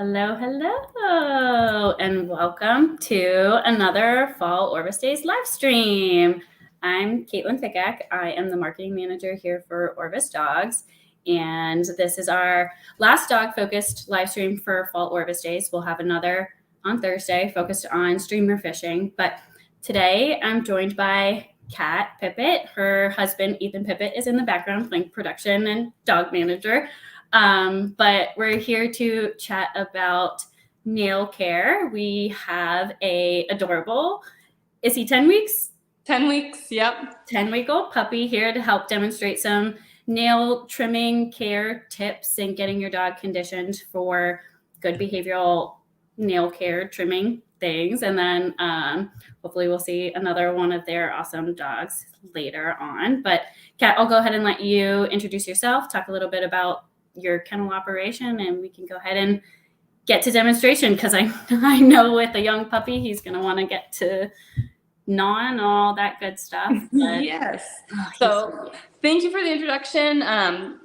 Hello, hello, and welcome to another Fall Orvis Days live stream. I'm Caitlin Fickak. I am the marketing manager here for Orvis Dogs, and this is our last dog-focused live stream for Fall Orvis Days. We'll have another on Thursday focused on streamer fishing, but today I'm joined by Kat Pippitt. Her husband, Ethan Pippitt, is in the background playing production and dog manager. But we're here to chat about nail care. We have a adorable, is he 10 weeks? 10 weeks, yep. 10-week-old puppy here to help demonstrate some nail trimming care tips and getting your dog conditioned for good behavioral nail care trimming things. And then hopefully we'll see another one of their awesome dogs later on. But Kat, I'll go ahead and let you introduce yourself, talk a little bit about your kennel operation, and we can go ahead and get to demonstration, because I know with a young puppy he's going to want to get to gnaw and all that good stuff. Yes. So thank you for the introduction.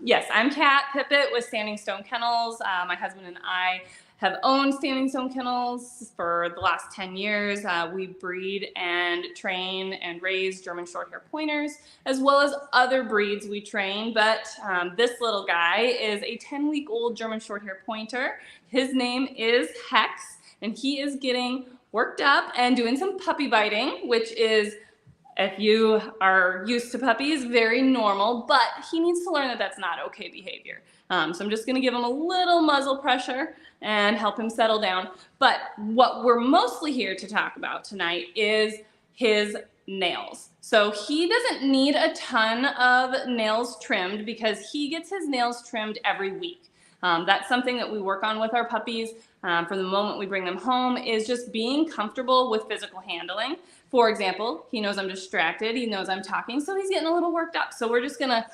Yes, I'm Kat Pippitt with Standing Stone Kennels. My husband and I have owned Standing Stone Kennels for the last 10 years. We breed and train and raise German Shorthair Pointers, as well as other breeds we train. But this little guy is a 10-week-old German Shorthair Pointer. His name is Hex, and he is getting worked up and doing some puppy biting, which is, if you are used to puppies, very normal, but he needs to learn that that's not okay behavior. So I'm just gonna give him a little muzzle pressure and help him settle down. But what we're mostly here to talk about tonight is his nails. So he doesn't need a ton of nails trimmed because he gets his nails trimmed every week. That's something that we work on with our puppies from the moment we bring them home, is just being comfortable with physical handling. For example, he knows I'm distracted, he knows I'm talking, so he's getting a little worked up. So we're just gonna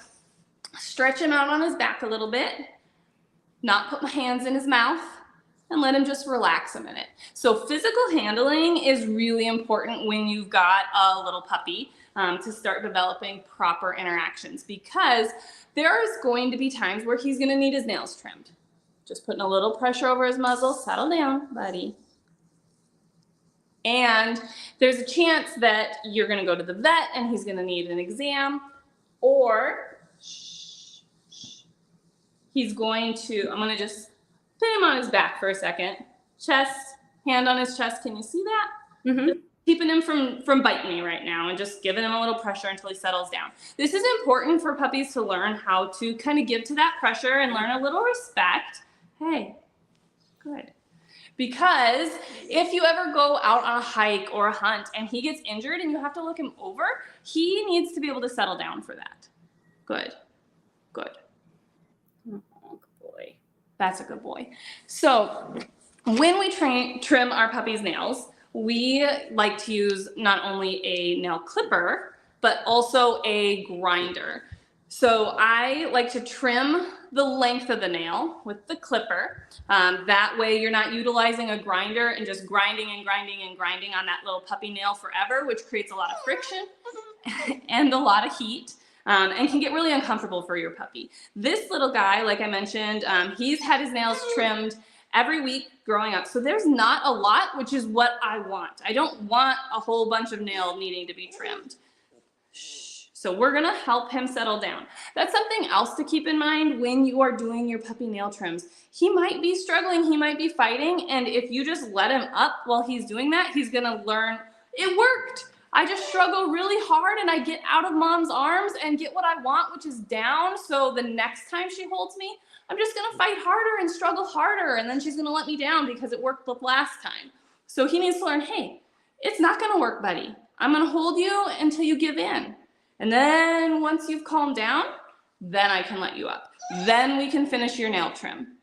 stretch him out on his back a little bit, not put my hands in his mouth, and let him just relax a minute. So physical handling is really important when you've got a little puppy to start developing proper interactions, because there is going to be times where he's gonna need his nails trimmed. Just putting a little pressure over his muzzle. Settle down, buddy. And there's a chance that you're gonna go to the vet and he's gonna need an exam, or he's going to, I'm gonna just put him on his back for a second. Chest, hand on his chest, can you see that? Mm-hmm. Just keeping him from biting me right now and just giving him a little pressure until he settles down. This is important for puppies to learn how to kind of give to that pressure and learn a little respect. Hey, good. Because if you ever go out on a hike or a hunt and he gets injured and you have to look him over, he needs to be able to settle down for that. Good, good. Oh, good boy. That's a good boy. So when we trim our puppy's nails, we like to use not only a nail clipper, but also a grinder. So I like to trim the length of the nail with the clipper. That way you're not utilizing a grinder and just grinding and grinding and grinding on that little puppy nail forever, which creates a lot of friction and a lot of heat. And can get really uncomfortable for your puppy. This little guy, like I mentioned, he's had his nails trimmed every week growing up. So there's not a lot, which is what I want. I don't want a whole bunch of nail needing to be trimmed. So we're gonna help him settle down. That's something else to keep in mind when you are doing your puppy nail trims. He might be struggling, he might be fighting, and if you just let him up while he's doing that, he's gonna learn, it worked. I just struggle really hard and I get out of mom's arms and get what I want, which is down. So the next time she holds me, I'm just gonna fight harder and struggle harder, and then she's gonna let me down because it worked the last time. So he needs to learn, hey, it's not gonna work, buddy. I'm gonna hold you until you give in. And then once you've calmed down, then I can let you up. Then we can finish your nail trim.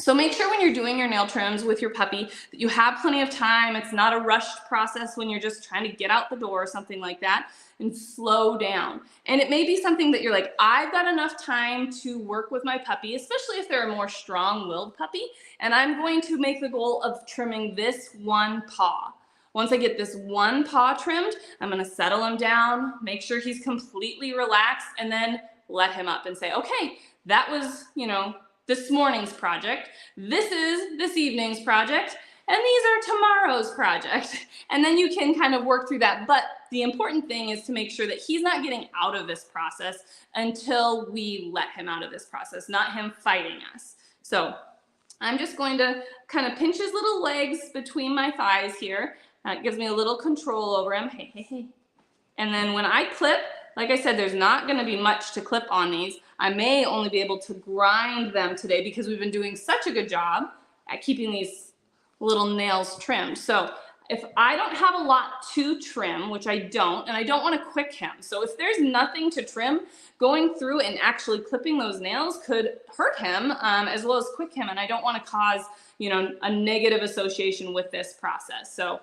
So make sure when you're doing your nail trims with your puppy that you have plenty of time. It's not a rushed process when you're just trying to get out the door or something like that, and slow down. And it may be something that you're like, I've got enough time to work with my puppy, especially if they're a more strong-willed puppy, and I'm going to make the goal of trimming this one paw. Once I get this one paw trimmed, I'm gonna settle him down, make sure he's completely relaxed, and then let him up and say, okay, that was, this morning's project. This is this evening's project. And these are tomorrow's project. And then you can kind of work through that. But the important thing is to make sure that he's not getting out of this process until we let him out of this process, not him fighting us. So I'm just going to kind of pinch his little legs between my thighs here. That gives me a little control over him. Hey, hey, hey. And then when I clip, like I said, there's not going to be much to clip on these. I may only be able to grind them today because we've been doing such a good job at keeping these little nails trimmed. So if I don't have a lot to trim, which I don't, and I don't want to quick him. So if there's nothing to trim, going through and actually clipping those nails could hurt him as well as quick him. And I don't want to cause, you know, a negative association with this process. So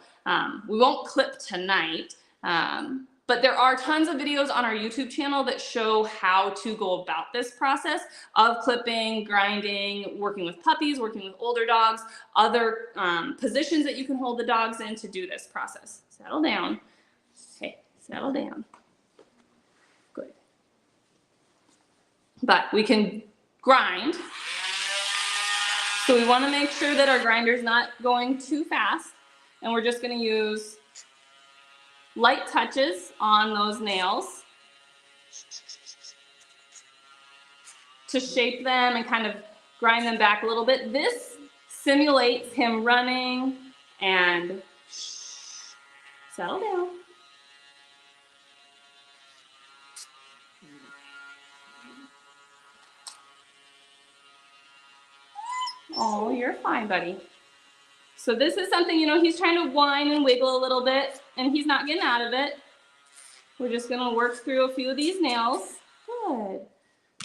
we won't clip tonight. But there are tons of videos on our YouTube channel that show how to go about this process of clipping, grinding, working with puppies, working with older dogs, other positions that you can hold the dogs in to do this process. Settle down. Okay, settle down. Good. But we can grind. So we want to make sure that our grinder's not going too fast. And we're just going to use light touches on those nails to shape them and kind of grind them back a little bit. This simulates him running and settle down. Oh, you're fine, buddy. So this is something, you know, he's trying to whine and wiggle a little bit, and he's not getting out of it. We're just gonna work through a few of these nails. Good,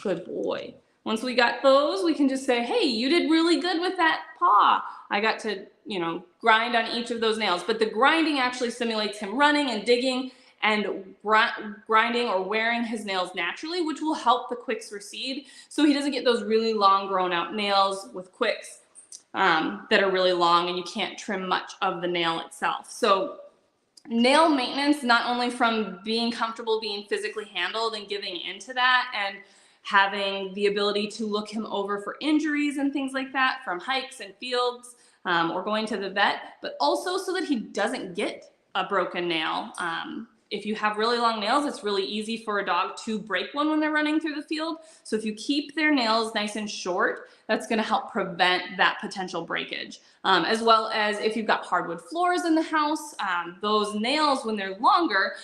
good boy. Once we got those, we can just say, hey, you did really good with that paw. I got to, you know, grind on each of those nails, but the grinding actually simulates him running and digging and grinding or wearing his nails naturally, which will help the quicks recede so he doesn't get those really long grown out nails with quicks that are really long and you can't trim much of the nail itself. So nail maintenance, not only from being comfortable being physically handled and giving into that and having the ability to look him over for injuries and things like that from hikes and fields or going to the vet, but also so that he doesn't get a broken nail. If you have really long nails, it's really easy for a dog to break one when they're running through the field. So if you keep their nails nice and short, that's going to help prevent that potential breakage. As well as if you've got hardwood floors in the house, those nails, when they're longer,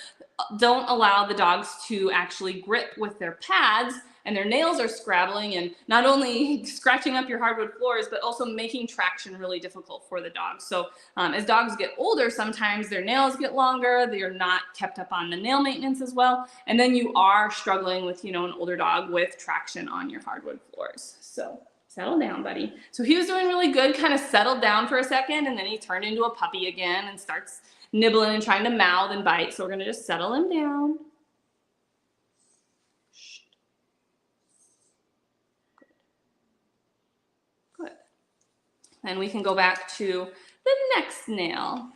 don't allow the dogs to actually grip with their pads, and their nails are scrabbling and not only scratching up your hardwood floors, but also making traction really difficult for the dogs. So as dogs get older, sometimes their nails get longer, they're not kept up on the nail maintenance as well, and then you are struggling with, you know, an older dog with traction on your hardwood floors. So settle down, buddy. So he was doing really good, kind of settled down for a second, and then he turned into a puppy again and starts nibbling and trying to mouth and bite. So we're gonna just settle him down. Good. Then we can go back to the next nail.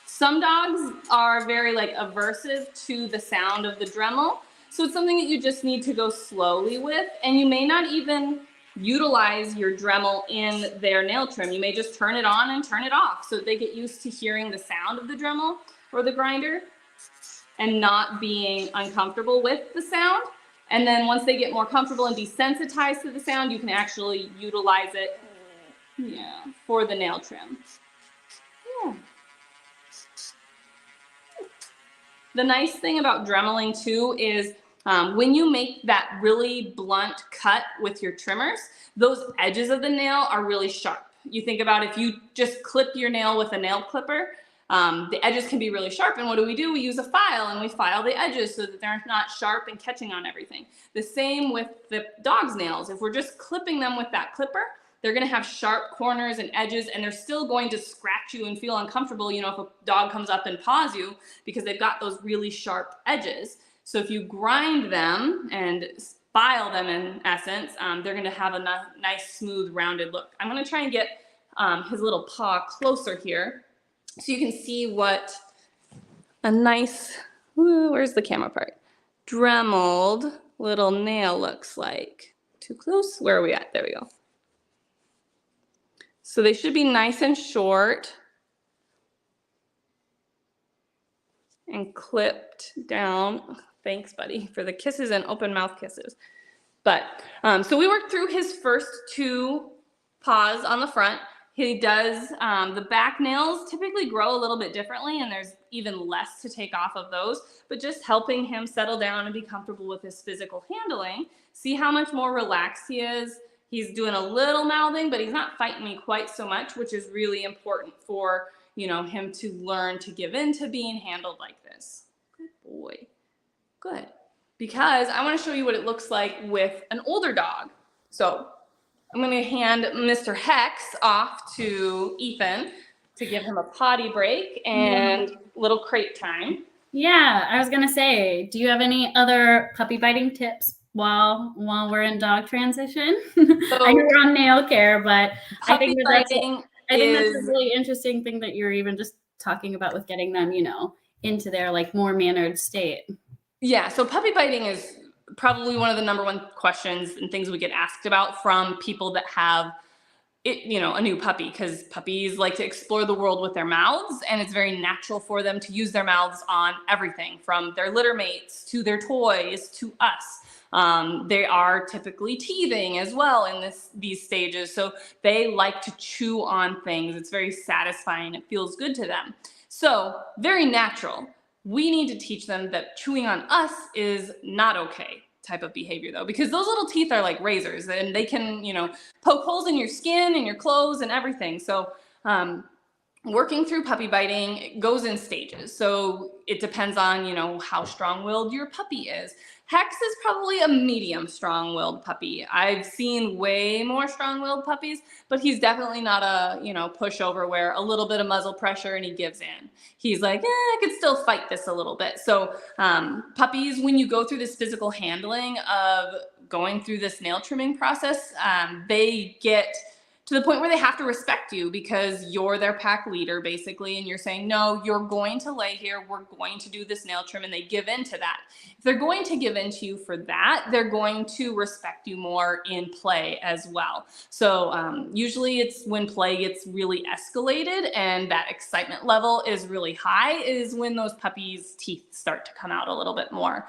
Some dogs are very aversive to the sound of the Dremel. So it's something that you just need to go slowly with, and you may not even utilize your Dremel in their nail trim. You may just turn it on and turn it off so that they get used to hearing the sound of the Dremel or the grinder and not being uncomfortable with the sound. And then once they get more comfortable and desensitized to the sound, you can actually utilize it, for the nail trim. Yeah. The nice thing about Dremeling too is when you make that really blunt cut with your trimmers, those edges of the nail are really sharp. You think about if you just clip your nail with a nail clipper, the edges can be really sharp. And what do? We use a file and we file the edges so that they're not sharp and catching on everything. The same with the dog's nails. If we're just clipping them with that clipper, they're going to have sharp corners and edges, and they're still going to scratch you and feel uncomfortable, if a dog comes up and paws you, because they've got those really sharp edges. So if you grind them and file them, in essence, they're going to have a nice, smooth, rounded look. I'm going to try and get his little paw closer here so you can see what a nice, where's the camera part? Dremeled little nail looks like. Too close? Where are we at? There we go. So they should be nice and short and clipped down. Thanks, buddy, for the kisses and open mouth kisses. But so we worked through his first 2 paws on the front. He does, the back nails typically grow a little bit differently, and there's even less to take off of those, but just helping him settle down and be comfortable with his physical handling. See how much more relaxed he is. He's doing a little mouthing, but he's not fighting me quite so much, which is really important for, him to learn to give in to being handled like this. Good boy. Good. Because I want to show you what it looks like with an older dog. So I'm going to hand Mr. Hex off to Ethan to give him a potty break and little crate time. Yeah, I was going to say, do you have any other puppy biting tips while we're in dog transition? So, I know we're on nail care, but I think that's a really interesting thing that you're even just talking about with getting them, into their like more mannered state. Yeah, so puppy biting is probably one of the number 1 questions and things we get asked about from people that have a new puppy, because puppies like to explore the world with their mouths, and it's very natural for them to use their mouths on everything from their litter mates to their toys to us. They are typically teething as well in these stages, so they like to chew on things. It's very satisfying. It feels good to them. So very natural. We need to teach them that chewing on us is not okay type of behavior, though, because those little teeth are like razors, and they can, poke holes in your skin and your clothes and everything. So working through puppy biting goes in stages. So it depends on, how strong-willed your puppy is. Hex is probably a medium strong-willed puppy. I've seen way more strong-willed puppies, but he's definitely not a, pushover where a little bit of muzzle pressure and he gives in. He's like, I could still fight this a little bit. So puppies, when you go through this physical handling of going through this nail trimming process, they get to the point where they have to respect you because you're their pack leader, basically, and you're saying, no, you're going to lay here, we're going to do this nail trim, and they give in to that. If they're going to give in to you for that, they're going to respect you more in play as well. So usually it's when play gets really escalated and that excitement level is really high is when those puppies' teeth start to come out a little bit more.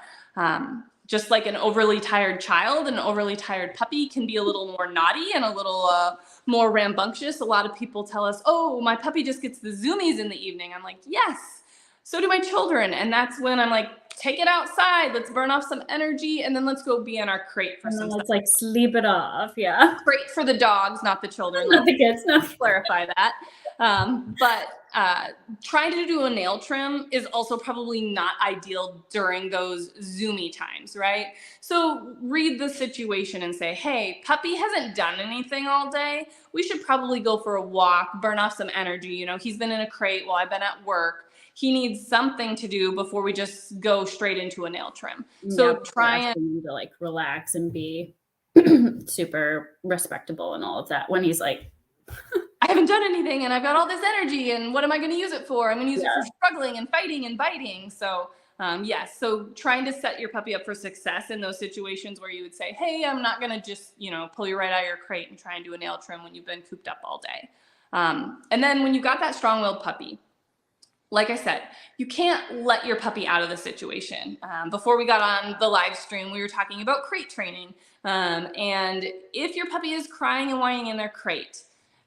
Just like an overly tired child, an overly tired puppy can be a little more naughty and a little more rambunctious. A lot of people tell us, oh, my puppy just gets the zoomies in the evening. I'm like, yes, so do my children. And that's when I'm like, take it outside. Let's burn off some energy. And then let's go be in our crate for some time. Let's like sleep it off. Yeah. Crate for the dogs, not the children. Not the kids. Let's clarify that. But trying to do a nail trim is also probably not ideal during those zoomy times, right? So read the situation and say, hey, puppy hasn't done anything all day. We should probably go for a walk, burn off some energy. He's been in a crate while I've been at work. He needs something to do before we just go straight into a nail trim. So try and to like relax and be super respectable and all of that when he's like, I haven't done anything and I've got all this energy and what am I going to use it for? I'm going to use it for struggling and fighting and biting. So yes, so trying to set your puppy up for success in those situations where you would say, hey, I'm not going to just, pull you right out of your crate and try and do a nail trim when you've been cooped up all day. And then when you got that strong-willed puppy, like I said, you can't let your puppy out of the situation. Before we got on the live stream, we were talking about crate training. And if your puppy is crying and whining in their crate,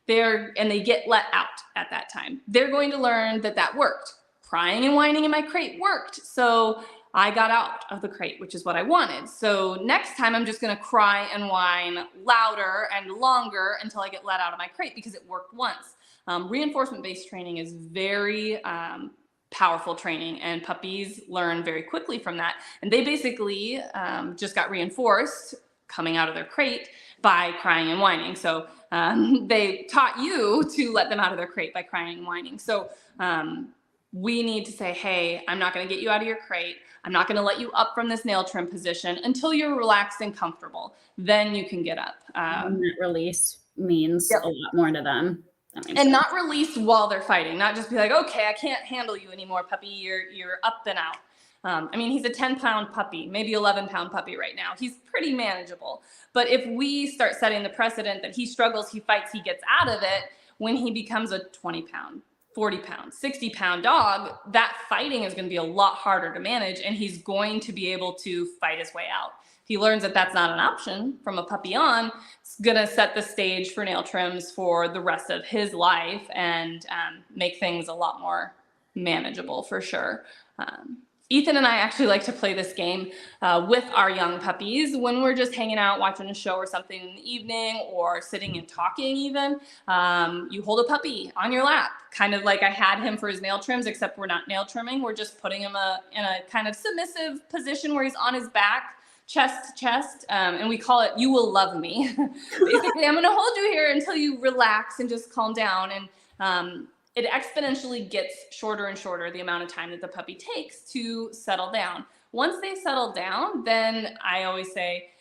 and they get let out at that time, they're going to learn that worked. Crying and whining in my crate worked. So I got out of the crate, which is what I wanted. So next time I'm just going to cry and whine louder and longer until I get let out of my crate because it worked once. Reinforcement-based training is very powerful training, and puppies learn very quickly from that. And they basically just got reinforced coming out of their crate by crying and whining. So they taught you to let them out of their crate by crying and whining. So we need to say, hey, I'm not going to get you out of your crate. I'm not going to let you up from this nail trim position until you're relaxed and comfortable. Then you can get up. And that release means a lot more to them. And not release while they're fighting, not just be like, okay, I can't handle you anymore, puppy. You're up and out. I mean, he's a 10-pound puppy, maybe 11-pound puppy right now. He's pretty manageable. But if we start setting the precedent that he struggles, he fights, he gets out of it, when he becomes a 20-pound, 40-pound, 60-pound dog, that fighting is going to be a lot harder to manage, and he's going to be able to fight his way out. If he learns that that's not an option from a puppy on, it's going to set the stage for nail trims for the rest of his life and make things a lot more manageable for sure. Ethan and I actually like to play this game with our young puppies when we're just hanging out, watching a show or something in the evening, or sitting and talking even. You hold a puppy on your lap, kind of like I had him for his nail trims, except we're not nail trimming. We're just putting him in a kind of submissive position where he's on his back, chest to chest, and we call it, "You will love me." Basically, I'm going to hold you here until you relax and just calm down. And it exponentially gets shorter and shorter, the amount of time that the puppy takes to settle down. Once they settle down, then I always say,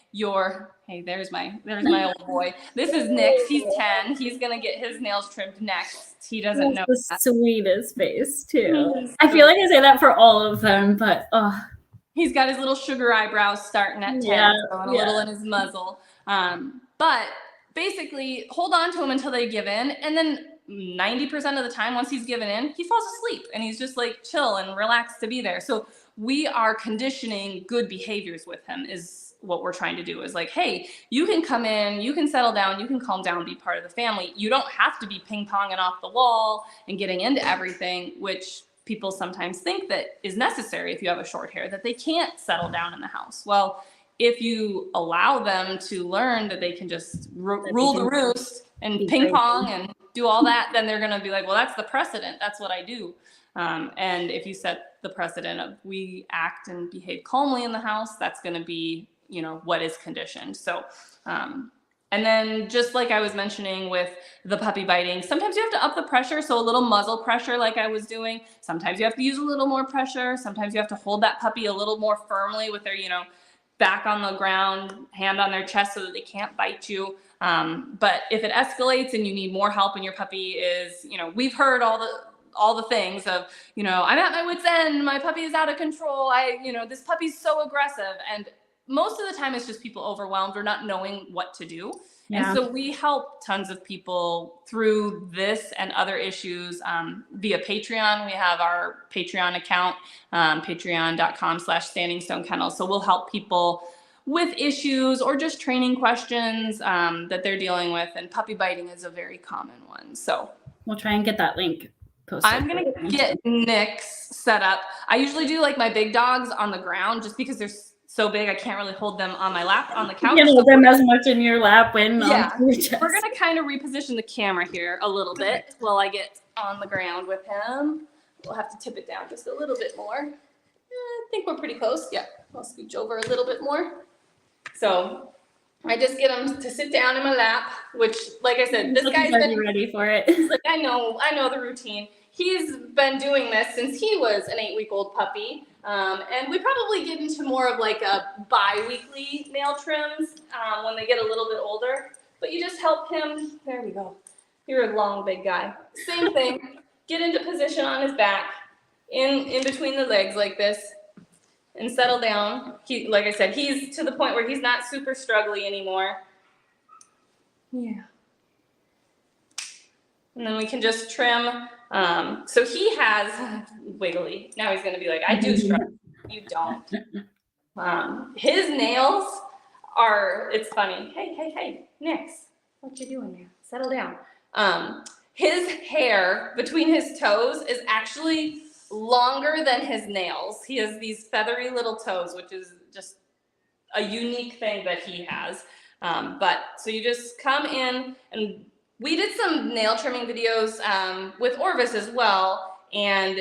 hey, there's my old boy. This is Nix. He's 10. He's going to get his nails trimmed next. He doesn't know the sweetest face, too. I feel like I say that for all of them, but he's got his little sugar eyebrows starting at 10, a little in his muzzle. But basically, hold on to him until they give in, and then 90% of the time, once he's given in, he falls asleep and he's just like chill and relaxed to be there. So we are conditioning good behaviors with him is what we're trying to do, is like, hey, you can come in, you can settle down, you can calm down, be part of the family. You don't have to be ping-ponging off the wall and getting into everything, which people sometimes think that is necessary if you have a short hair, that they can't settle down in the house. Well, if you allow them to learn that they can just rule the roost and ping pong and do all that, then they're going to be like, well, that's the precedent. That's what I do. And if you set the precedent of we act and behave calmly in the house, that's going to be, what is conditioned. So, and then just like I was mentioning with the puppy biting, sometimes you have to up the pressure. So a little muzzle pressure like I was doing. Sometimes you have to use a little more pressure. Sometimes you have to hold that puppy a little more firmly with their, back on the ground, hand on their chest so that they can't bite you. But if it escalates and you need more help and your puppy is, we've heard all the things of, I'm at my wit's end, my puppy is out of control, this puppy's so aggressive. And most of the time it's just people overwhelmed or not knowing what to do. Yeah. And so we help tons of people through this and other issues via Patreon. We have our Patreon account, patreon.com/standingstonekennels. So we'll help people with issues or just training questions that they're dealing with. And puppy biting is a very common one. So we'll try and get that link posted. I'm going to get Nix set up. I usually do like my big dogs on the ground just because they're so big I can't really hold them on my lap on the couch. You hold them as much in your lap when we're going to kind of reposition the camera here a little bit while I get on the ground with him. We'll have to tip it down just a little bit more. I think we're pretty close. Yeah, I'll scooch over a little bit more. So I just get him to sit down in my lap, which, like I said, this guy's been ready for it. He's like, I know the routine. He's been doing this since he was an 8-week-old puppy. And we probably get into more of like a bi-weekly nail trims when they get a little bit older. But you just help him. There we go. You're a long, big guy. Same thing. Get into position on his back, in between the legs like this, and settle down. Like I said, he's to the point where he's not super struggly anymore. Yeah. And then we can just trim. So he has wiggly. Now he's going to be like, I do struggle. You don't. His nails are, it's funny. Hey, Nix, what you doing there? Settle down. His hair between his toes is actually longer than his nails. He has these feathery little toes, which is just a unique thing that he has. But so you just come in, and we did some nail trimming videos with Orvis as well, and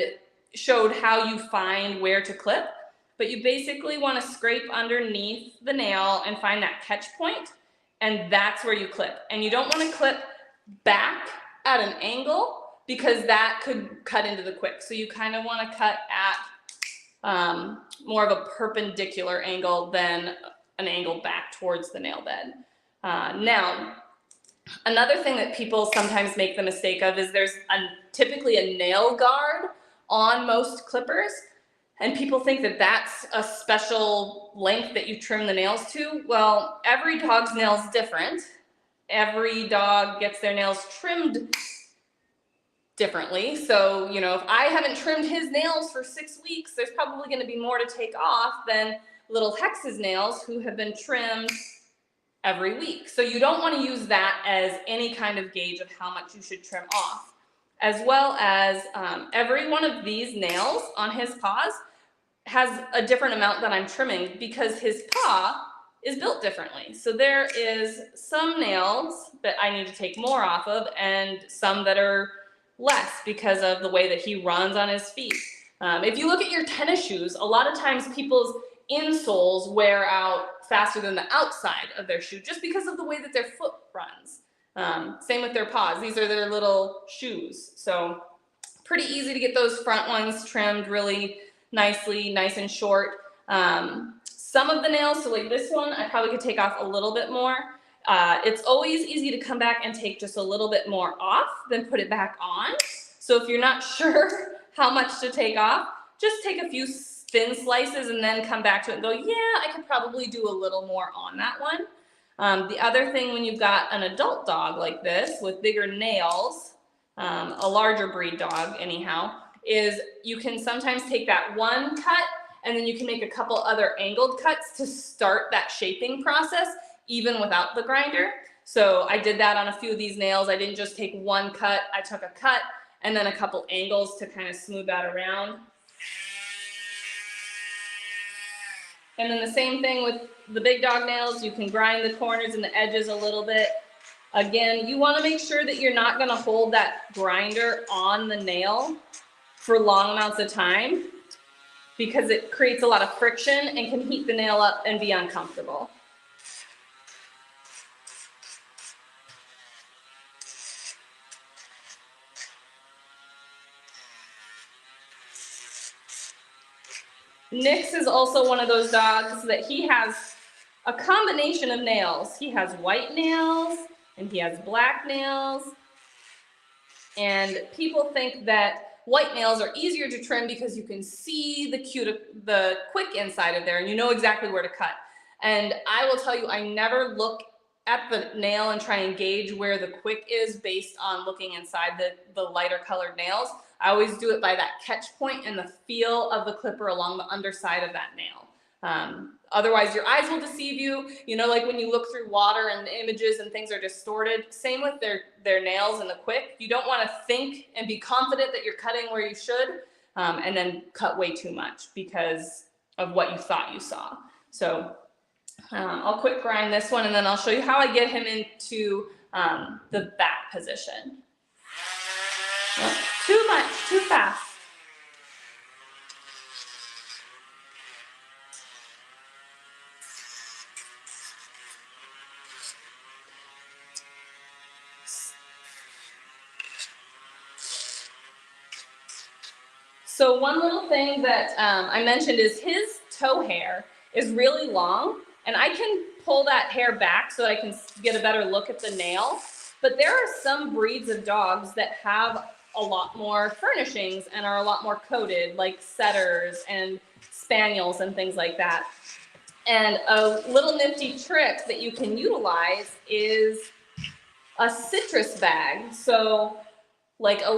showed how you find where to clip. But you basically want to scrape underneath the nail and find that catch point, and that's where you clip. And you don't want to clip back at an angle because that could cut into the quick. So you kind of want to cut at more of a perpendicular angle than an angle back towards the nail bed. Now, another thing that people sometimes make the mistake of is there's typically a nail guard on most clippers. And people think that that's a special length that you trim the nails to. Well, every dog's nail is different. Every dog gets their nails trimmed differently. So, you know, if I haven't trimmed his nails for 6 weeks, there's probably going to be more to take off than little Hex's nails who have been trimmed every week. So you don't want to use that as any kind of gauge of how much you should trim off. As well as every one of these nails on his paws has a different amount that I'm trimming because his paw is built differently. So there is some nails that I need to take more off of and some that are less because of the way that he runs on his feet. If you look at your tennis shoes, a lot of times people's insoles wear out faster than the outside of their shoe just because of the way that their foot runs. Same with their paws. These are their little shoes. So pretty easy to get those front ones trimmed really nicely, nice and short. Some of the nails, so like this one, I probably could take off a little bit more. It's always easy to come back and take just a little bit more off than put it back on. So if you're not sure how much to take off, just take a few thin slices and then come back to it and go, yeah, I could probably do a little more on that one. The other thing when you've got an adult dog like this with bigger nails, a larger breed dog anyhow, is you can sometimes take that one cut and then you can make a couple other angled cuts to start that shaping process even without the grinder. So I did that on a few of these nails. I didn't just take one cut, I took a cut and then a couple angles to kind of smooth that around. And then the same thing with the big dog nails. You can grind the corners and the edges a little bit. Again, you want to make sure that you're not going to hold that grinder on the nail for long amounts of time because it creates a lot of friction and can heat the nail up and be uncomfortable. Nix is also one of those dogs that he has a combination of nails. He has white nails and he has black nails. And people think that white nails are easier to trim because you can see the quick inside of there and you know exactly where to cut. And I will tell you, I never look at the nail and try and gauge where the quick is based on looking inside the lighter colored nails. I always do it by that catch point and the feel of the clipper along the underside of that nail. Otherwise, your eyes will deceive you. You know, like when you look through water and the images and things are distorted. Same with their nails and the quick. You don't want to think and be confident that you're cutting where you should and then cut way too much because of what you thought you saw. So I'll quick grind this one and then I'll show you how I get him into the back position. Well, too much, too fast. So one little thing that I mentioned is his toe hair is really long, and I can pull that hair back so that I can get a better look at the nail. But there are some breeds of dogs that have a lot more furnishings and are a lot more coated, like setters and spaniels and things like that. And a little nifty trick that you can utilize is a citrus bag. So like a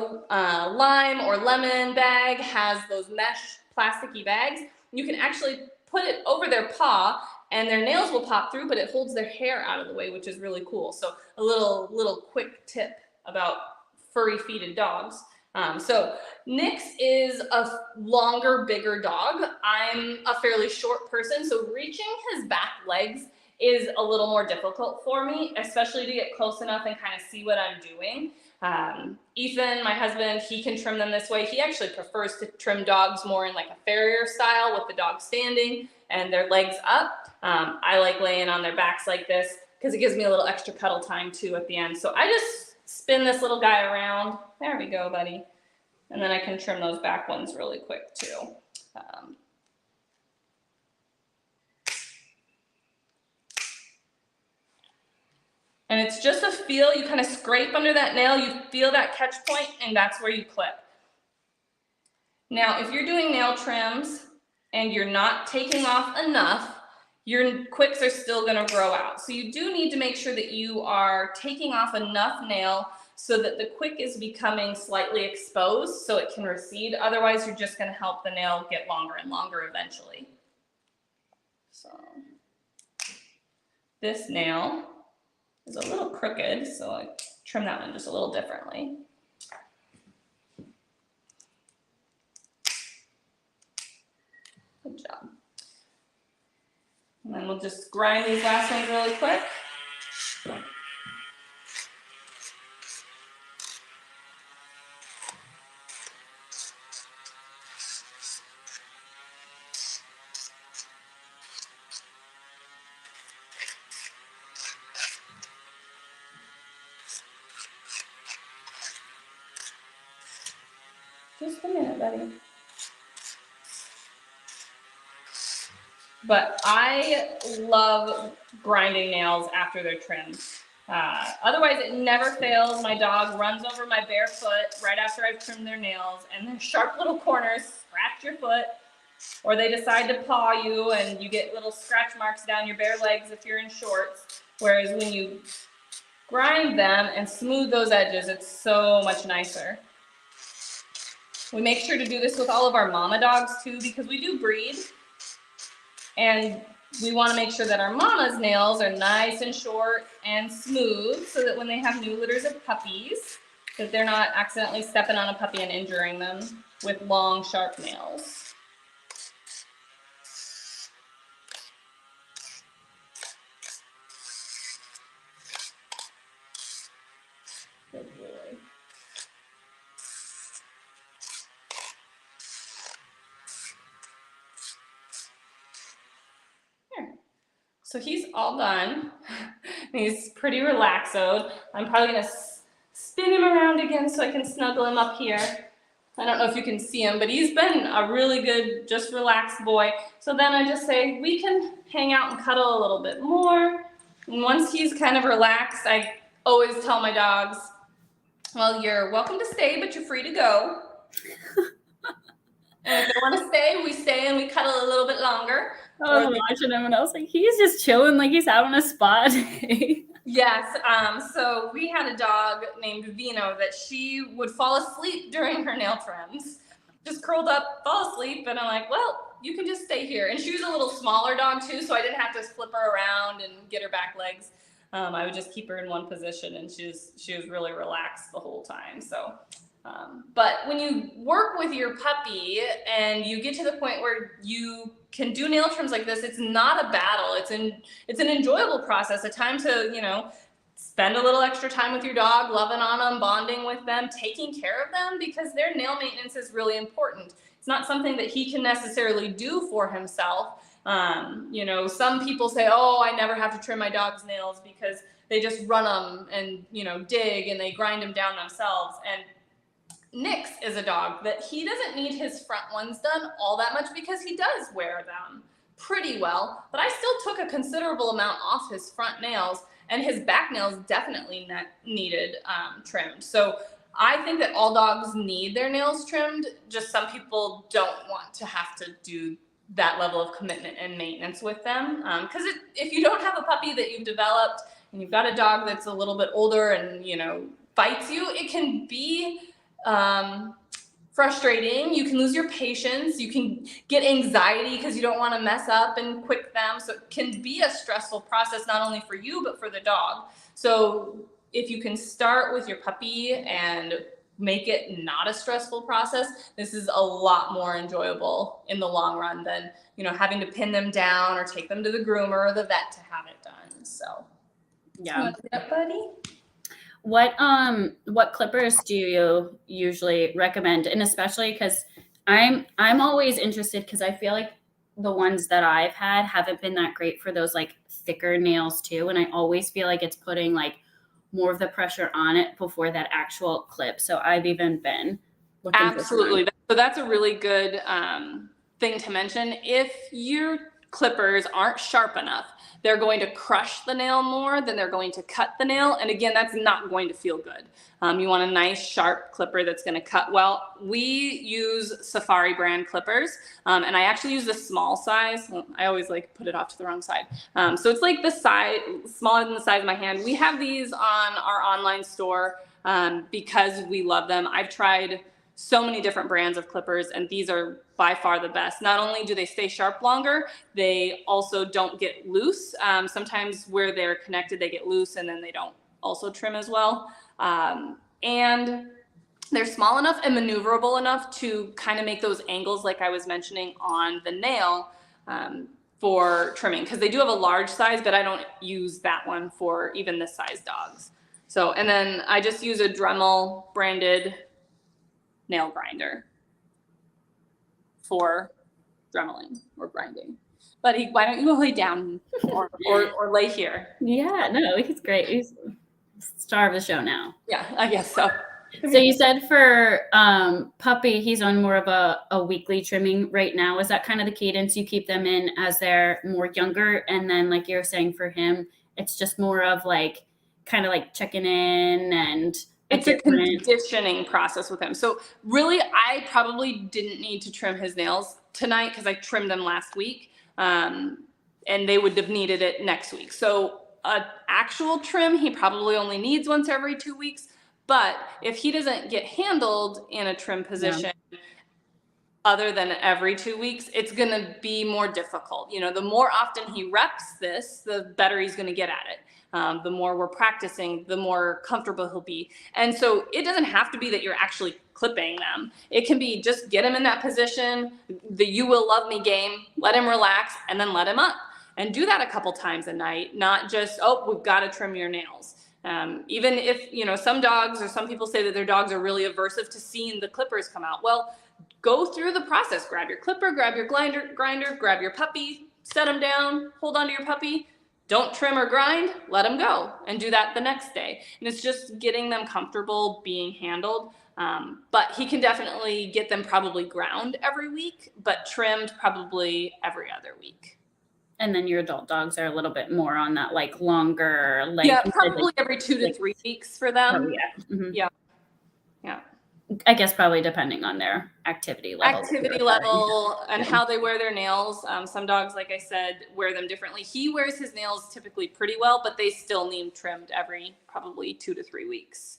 lime or lemon bag has those mesh plasticky bags. You can actually put it over their paw and their nails will pop through, but it holds their hair out of the way, which is really cool. So a little quick tip about furry-feeted dogs. So Nix is a longer, bigger dog. I'm a fairly short person, so reaching his back legs is a little more difficult for me, especially to get close enough and kind of see what I'm doing. Ethan, my husband, he can trim them this way. He actually prefers to trim dogs more in like a farrier style with the dog standing and their legs up. I like laying on their backs like this because it gives me a little extra cuddle time too at the end. So I just spin this little guy around. There we go, buddy. And then I can trim those back ones really quick too. And it's just a feel. You kind of scrape under that nail, you feel that catch point, and that's where you clip. Now, if you're doing nail trims and you're not taking off enough, your quicks are still going to grow out. So you do need to make sure that you are taking off enough nail so that the quick is becoming slightly exposed so it can recede. Otherwise, you're just going to help the nail get longer and longer eventually. So this nail is a little crooked, so I trim that one just a little differently. Good job. And then we'll just grind these last ones really quick. Just a minute, buddy. But I love grinding nails after they're trimmed. Otherwise, it never fails. My dog runs over my bare foot right after I've trimmed their nails, and their sharp little corners scratch your foot, or they decide to paw you, and you get little scratch marks down your bare legs if you're in shorts. Whereas when you grind them and smooth those edges, it's so much nicer. We make sure to do this with all of our mama dogs too, because we do breed. And we want to make sure that our mama's nails are nice and short and smooth so that when they have new litters of puppies, that they're not accidentally stepping on a puppy and injuring them with long, sharp nails. Good boy. So he's all done. He's pretty relaxed-o'd. I'm probably gonna spin him around again so I can snuggle him up here. I don't know if you can see him, but he's been a really good, just relaxed boy. So then I just say, we can hang out and cuddle a little bit more. And once he's kind of relaxed, I always tell my dogs, well, you're welcome to stay, but you're free to go. And if they want to stay, we stay and we cuddle a little bit longer. I was watching him and I was like, he's just chilling like he's having a spa day. Yes, so we had a dog named Vino that she would fall asleep during her nail trims. Just curled up, fall asleep, and I'm like, well, you can just stay here. And she was a little smaller dog too, so I didn't have to flip her around and get her back legs. I would just keep her in one position, and she was really relaxed the whole time. So, but when you work with your puppy and you get to the point where you can do nail trims like this, it's not a battle. It's an enjoyable process, a time to, spend a little extra time with your dog, loving on them, bonding with them, taking care of them, because their nail maintenance is really important. It's not something that he can necessarily do for himself. Some people say, oh, I never have to trim my dog's nails because they just run them and, dig and they grind them down themselves. And Nix is a dog that he doesn't need his front ones done all that much because he does wear them pretty well, but I still took a considerable amount off his front nails, and his back nails definitely needed trimmed. So I think that all dogs need their nails trimmed, just some people don't want to have to do that level of commitment and maintenance with them. Because if you don't have a puppy that you've developed and you've got a dog that's a little bit older and, fights you, it can be frustrating. You can lose your patience. You can get anxiety because you don't want to mess up and quick them. So it can be a stressful process, not only for you, but for the dog. So if you can start with your puppy and make it not a stressful process, this is a lot more enjoyable in the long run than, having to pin them down or take them to the groomer or the vet to have it done. So Yeah. You want to do that, buddy? What clippers do you usually recommend? And especially because I'm always interested, because I feel like the ones that I've had haven't been that great for those like thicker nails too. And I always feel like it's putting like more of the pressure on it before that actual clip. So I've even been looking Absolutely. So that's a really good thing to mention. If you're clippers aren't sharp enough, they're going to crush the nail more than they're going to cut the nail. And again, that's not going to feel good. You want a nice sharp clipper that's going to cut well. We use Safari brand clippers, and I actually use the small size. Well, I always like put it off to the wrong side. So it's like the size, smaller than the size of my hand. We have these on our online store because we love them. I've tried so many different brands of clippers, and these are by far the best. Not only do they stay sharp longer, they also don't get loose. Sometimes where they're connected, they get loose and then they don't also trim as well. And they're small enough and maneuverable enough to kind of make those angles like I was mentioning on the nail for trimming, because they do have a large size, but I don't use that one for even this size dogs. So, and then I just use a Dremel branded nail grinder for dremeling or grinding. But why don't you go lay down or lay here? Yeah, no, he's great. He's star of the show now. Yeah, I guess so. So you said for Puppy, he's on more of a weekly trimming right now. Is that kind of the cadence you keep them in as they're more younger? And then like you're saying for him, it's just more of like kind of like checking in and it's a conditioning process with him. So really, I probably didn't need to trim his nails tonight because I trimmed them last week, and they would have needed it next week. So an actual trim, he probably only needs once every 2 weeks. But if he doesn't get handled in a trim position other than every 2 weeks, it's going to be more difficult. You know, the more often he reps this, the better he's going to get at it. The more we're practicing, the more comfortable he'll be. And so it doesn't have to be that you're actually clipping them. It can be just get him in that position, the you will love me game, let him relax, and then let him up. And do that a couple times a night, not just, oh, we've got to trim your nails. Even if, you know, some dogs or some people say that their dogs are really aversive to seeing the clippers come out. Well, go through the process. Grab your clipper, grab your grinder, grab your puppy, set him down, hold on to your puppy. Don't trim or grind, let them go, and do that the next day. And it's just getting them comfortable being handled. But he can definitely get them probably ground every week, but trimmed probably every other week. And then your adult dogs are a little bit more on that like longer, like yeah, probably every 2 to 3 weeks for them. Oh, yeah. Mm-hmm. Yeah. I guess probably depending on their activity level. And how they wear their nails. Some dogs, like I said, wear them differently. He wears his nails typically pretty well, but they still need trimmed every probably 2 to 3 weeks.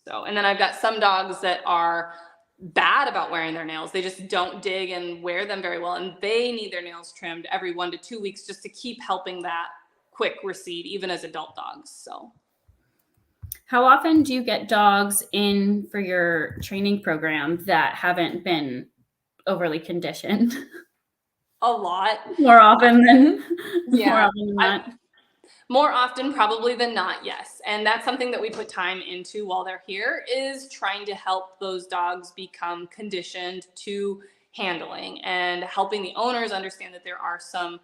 So, and then I've got some dogs that are bad about wearing their nails. They just don't dig and wear them very well. And they need their nails trimmed every 1 to 2 weeks just to keep helping that quick recede, even as adult dogs. So. How often do you get dogs in for your training program that haven't been overly conditioned? A lot. More often than not. More often probably than not, yes. And that's something that we put time into while they're here, is trying to help those dogs become conditioned to handling and helping the owners understand that there are some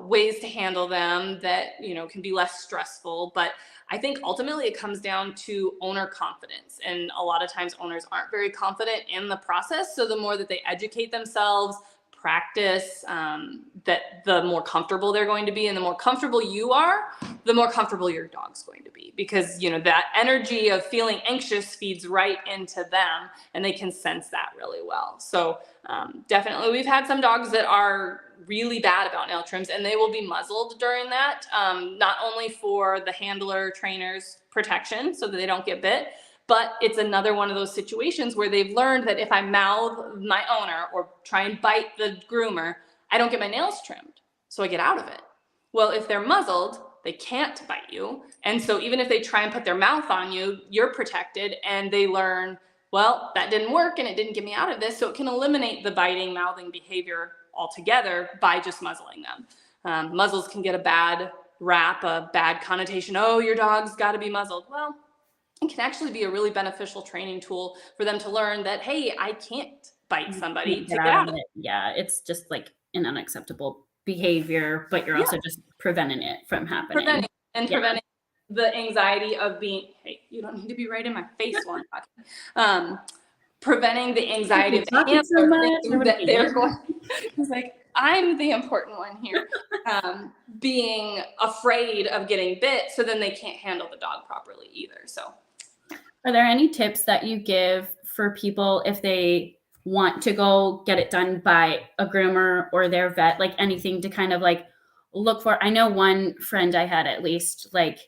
ways to handle them that, you know, can be less stressful. But I think ultimately it comes down to owner confidence. And a lot of times owners aren't very confident in the process. So the more that they educate themselves, practice, that the more comfortable they're going to be. And the more comfortable you are, the more comfortable your dog's going to be. Because, you know, that energy of feeling anxious feeds right into them, and they can sense that really well. So definitely we've had some dogs that are really bad about nail trims, and they will be muzzled during that, not only for the handler trainers protection so that they don't get bit, but it's another one of those situations where they've learned that if I mouth my owner or try and bite the groomer, I don't get my nails trimmed, so I get out of it. Well, if they're muzzled, they can't bite you, and so even if they try and put their mouth on you, you're protected, and they learn, well, that didn't work and it didn't get me out of this, so it can eliminate the biting, mouthing behavior altogether by just muzzling them. Muzzles can get a bad rap, a bad connotation. Oh, your dog's got to be muzzled. Well, it can actually be a really beneficial training tool for them to learn that, hey, I can't bite somebody to get out of it. Yeah, it's just like an unacceptable behavior, but you're also just preventing it from happening. Preventing the anxiety of being, hey, you don't need to be right in my face while I'm talking. Preventing the anxiety of the handler that they're going. It's like, I'm the important one here, being afraid of getting bit, so then they can't handle the dog properly either. So, are there any tips that you give for people if they want to go get it done by a groomer or their vet, like anything to kind of like look for? I know one friend I had, at least, like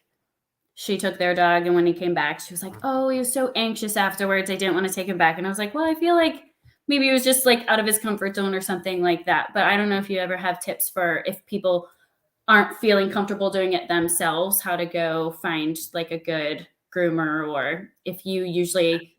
she took their dog, and when he came back, she was like, oh, he was so anxious afterwards. I didn't want to take him back. And I was like, well, I feel like maybe he was just like out of his comfort zone or something like that. But I don't know if you ever have tips for if people aren't feeling comfortable doing it themselves, how to go find like a good groomer, or if you usually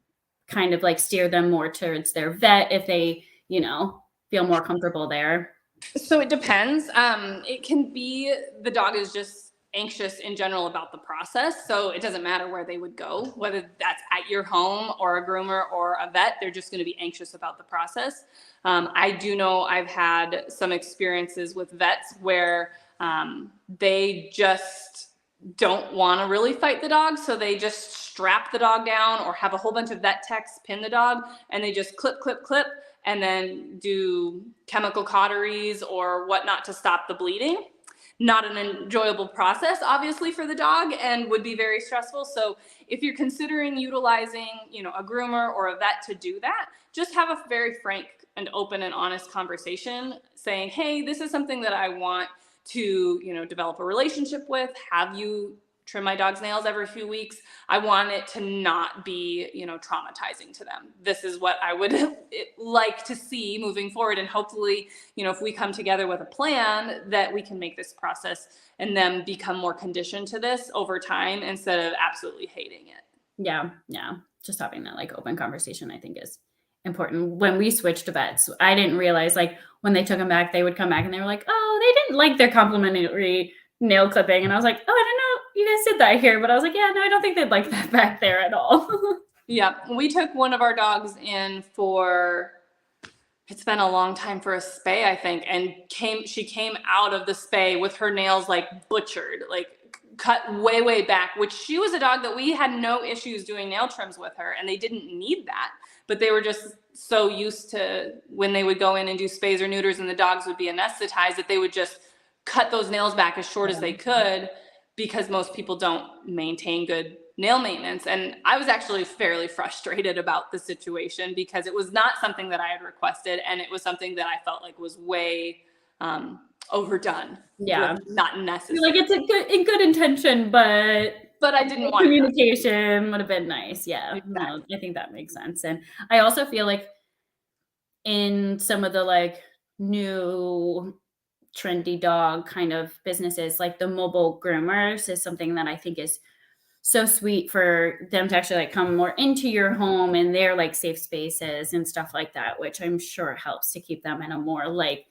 kind of like steer them more towards their vet if they, feel more comfortable there. So it depends. It can be the dog is just anxious in general about the process. So it doesn't matter where they would go, whether that's at your home or a groomer or a vet, they're just going to be anxious about the process. I do know I've had some experiences with vets where they just don't want to really fight the dog. So they just strap the dog down or have a whole bunch of vet techs pin the dog, and they just clip, and then do chemical cauteries or whatnot to stop the bleeding. Not an enjoyable process, obviously, for the dog, and would be very stressful. So if you're considering utilizing, a groomer or a vet to do that, just have a very frank and open and honest conversation saying, hey, this is something that I want to, develop a relationship with. Have you trim my dog's nails every few weeks? I want it to not be, traumatizing to them. This is what I would like to see moving forward. And hopefully, if we come together with a plan, that we can make this process and them become more conditioned to this over time instead of absolutely hating it. Yeah. Just having that like open conversation, I think, is important. When we switched to vets, I didn't realize like when they took them back, they would come back and they were like, oh, they didn't like their complimentary nail clipping. And I was like, oh, I didn't know you guys did that here. But I was like, yeah, no, I don't think they'd like that back there at all. Yeah. We took one of our dogs in for, it's been a long time, for a spay, I think. And she came out of the spay with her nails like butchered, like cut way back, which she was a dog that we had no issues doing nail trims with her, and they didn't need that. But they were just so used to when they would go in and do spays or neuters and the dogs would be anesthetized that they would just cut those nails back as short as they could, because most people don't maintain good nail maintenance. And I was actually fairly frustrated about the situation because it was not something that I had requested, and it was something that I felt like was way overdone. Yeah, not necessary. Like it's in good intention, but I didn't want communication would have been nice. Yeah, exactly. No, I think that makes sense. And I also feel like in some of the like new trendy dog kind of businesses, like the mobile groomers is something that I think is so sweet for them to actually like come more into your home and their like safe spaces and stuff like that, which I'm sure helps to keep them in a more like,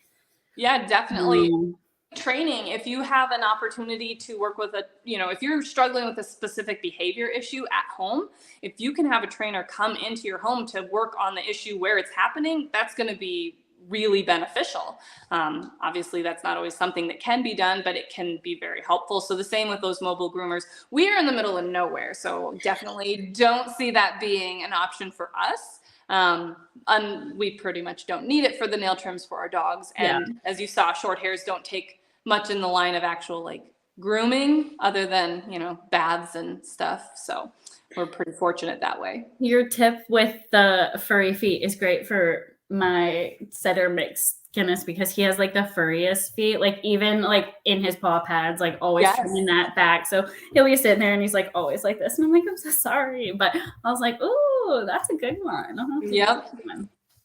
yeah, definitely. Training, if you have an opportunity to work with if you're struggling with a specific behavior issue at home, if you can have a trainer come into your home to work on the issue where it's happening, that's going to be really beneficial. Obviously, that's not always something that can be done, but it can be very helpful. So the same with those mobile groomers. We are in the middle of nowhere, so definitely don't see that being an option for us. And we pretty much don't need it for the nail trims for our dogs. And as you saw, short hairs don't take much in the line of actual like grooming other than, baths and stuff. So we're pretty fortunate that way. Your tip with the furry feet is great for my setter mix Kennels, because he has like the furriest feet, like even like in his paw pads, like always trimming that back. So he'll be sitting there and he's like always like this. And I'm like, I'm so sorry. But I was like, ooh, that's a good one. Yep.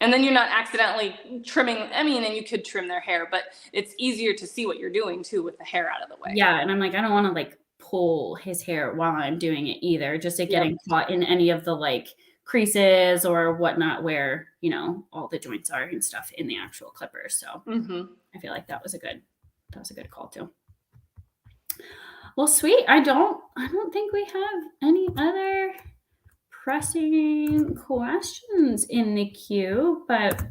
And then you're not accidentally trimming. I mean, and you could trim their hair, but it's easier to see what you're doing too with the hair out of the way. Yeah. And I'm like, I don't want to like pull his hair while I'm doing it either. Just like getting caught in any of the like creases or whatnot where, all the joints are and stuff in the actual clippers. So I feel like that was a good call too. Well, sweet. I don't think we have any other pressing questions in the queue, but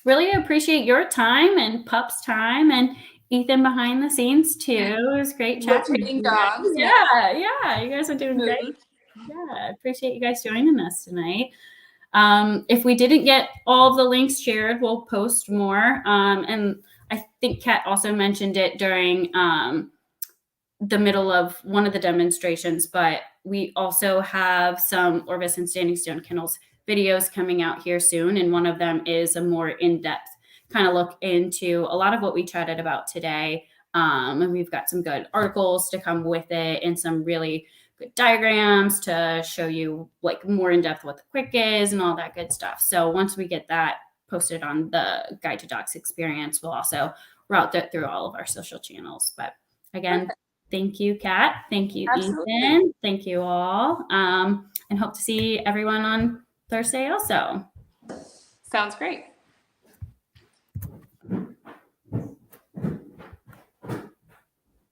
really appreciate your time and Pup's time and Ethan behind the scenes too. It was great chatting. Dogs. Yeah. You guys are doing great. Yeah, appreciate you guys joining us tonight. If we didn't get all of the links shared, we'll post more. And I think Kat also mentioned it during the middle of one of the demonstrations, but we also have some Orvis and Standing Stone Kennels videos coming out here soon. And one of them is a more in-depth kind of look into a lot of what we chatted about today. And we've got some good articles to come with it and some really good diagrams to show you like more in depth what the quick is and all that good stuff. So once we get that posted on the Guide to Docs Experience, we'll also route that through all of our social channels. But again, thank you, Kat. Thank you, Absolutely. Ethan. Thank you all. And hope to see everyone on Thursday also. Sounds great.